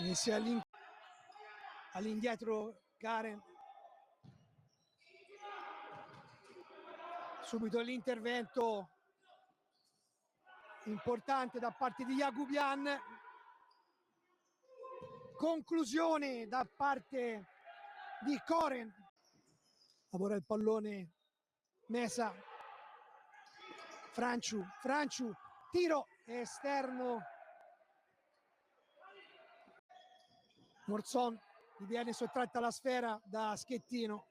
Inizia all'indietro Karen. Subito l'intervento importante da parte di Jakubian. Conclusione da parte di Koren. Lavora il pallone Mesa. Franciu, tiro esterno. Morzon gli viene sottratta la sfera da Schettino.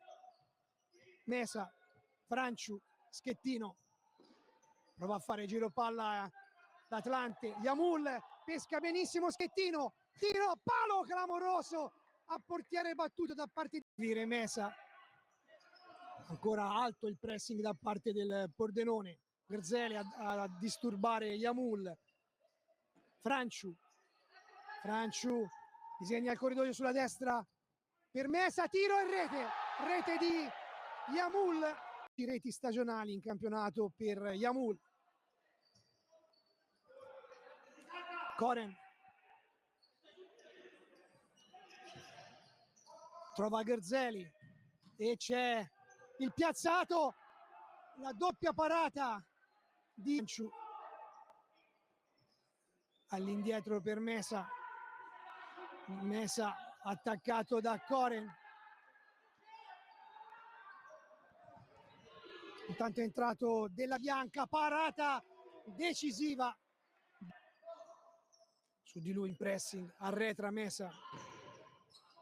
Mesa, Franciu, Schettino. Prova a fare giro palla l'Atlante. Yamul pesca benissimo Schettino. Tiro, palo clamoroso a portiere battuto da parte di Mesa. Ancora alto il pressing da parte del Pordenone. Gherzeli a disturbare Yamul. Franciu disegna il corridoio sulla destra per Mesa, tiro e rete di Yamul. I reti stagionali in campionato per Yamul. Koren trova Gherzeli e c'è il piazzato, la doppia parata di Franciu. All'indietro per Mesa attaccato da Koren. Intanto è entrato Della Bianca, parata decisiva su di lui in pressing, arretra Mesa,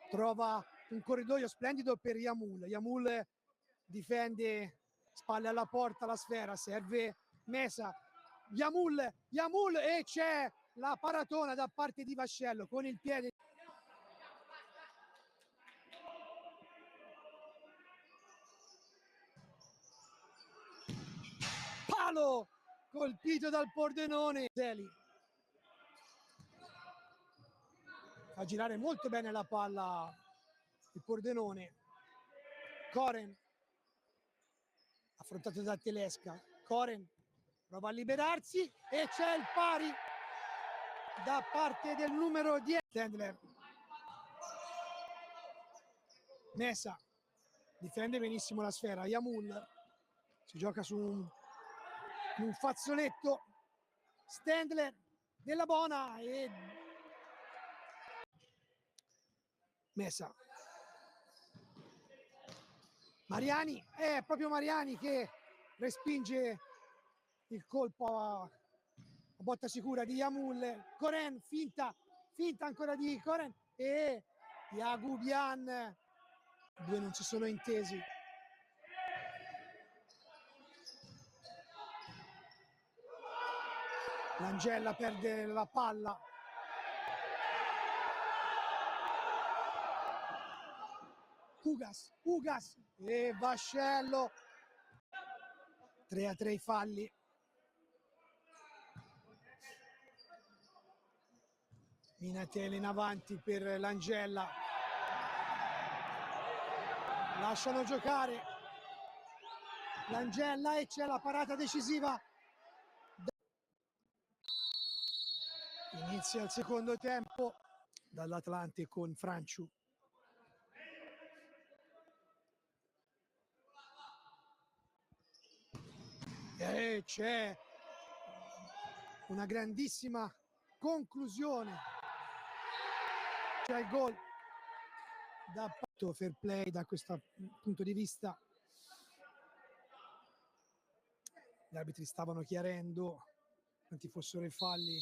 trova un corridoio splendido per Yamul difende spalle alla porta, la sfera, serve Mesa, Yamul e c'è la paratona da parte di Vascello con il piede. Palo colpito dal Pordenone. Fa girare molto bene la palla il Pordenone. Koren affrontato da Telesca. Koren prova a liberarsi e c'è il pari da parte del numero 10 Tendler. Mesa difende benissimo la sfera. Yamul si gioca su un fazzoletto. Stendler Della Bona e Mesa. Mariani, è proprio Mariani che respinge il colpo a botta sicura di Yamul. Koren finta ancora di Koren e Jakubian. Due non si sono intesi. Langella perde la palla. Ugas e Vascello. 3-3 i falli. Minatele in avanti per Langella. Lasciano giocare Langella e c'è la parata decisiva. Inizia il secondo tempo dall'Atlante con Franciu. E c'è una grandissima conclusione. C'è il gol da fair play da questo punto di vista. Gli arbitri stavano chiarendo quanti fossero i falli.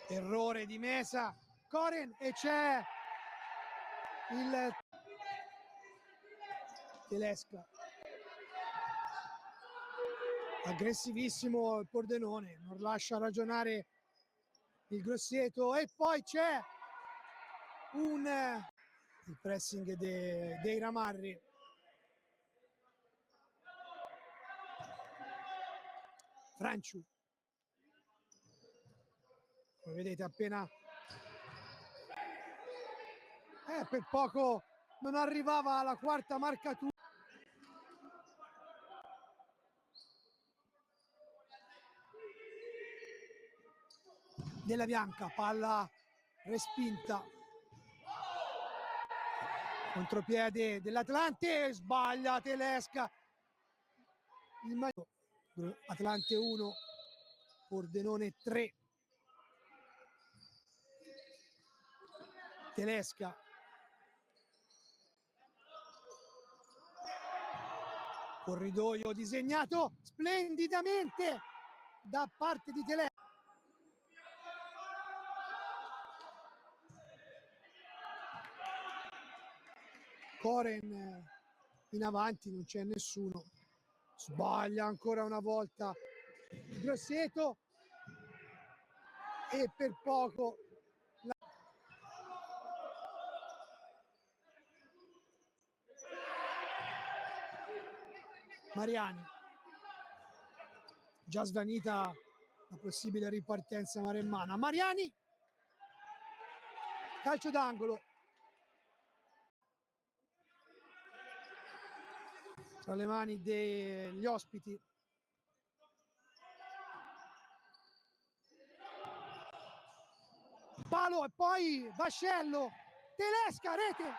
Errore di Mesa. Koren e c'è il Telesca. Aggressivissimo il Pordenone, non lascia ragionare il Grosseto e poi c'è il pressing dei Ramarri. Franciu, come vedete appena per poco non arrivava alla quarta marcatura. Della Bianca, palla respinta, contropiede dell'Atlante, sbaglia Telesca, Atlante 1, Pordenone 3. Telesca, corridoio disegnato splendidamente da parte di Telesca. Koren in avanti, non c'è nessuno, sbaglia ancora una volta Grosseto e per poco Mariani, già svanita la possibile ripartenza maremmana. Mariani, calcio d'angolo tra le mani degli ospiti. Palo e poi Vascello, Telesca, rete.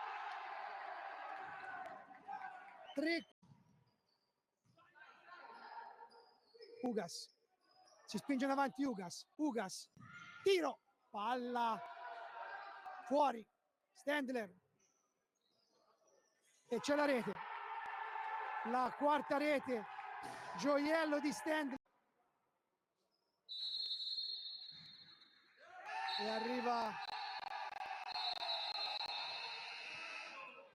3. Ugas, si spinge in avanti Ugas, tiro, palla fuori, Stendler e c'è la rete, la quarta rete, gioiello di Stendler. E arriva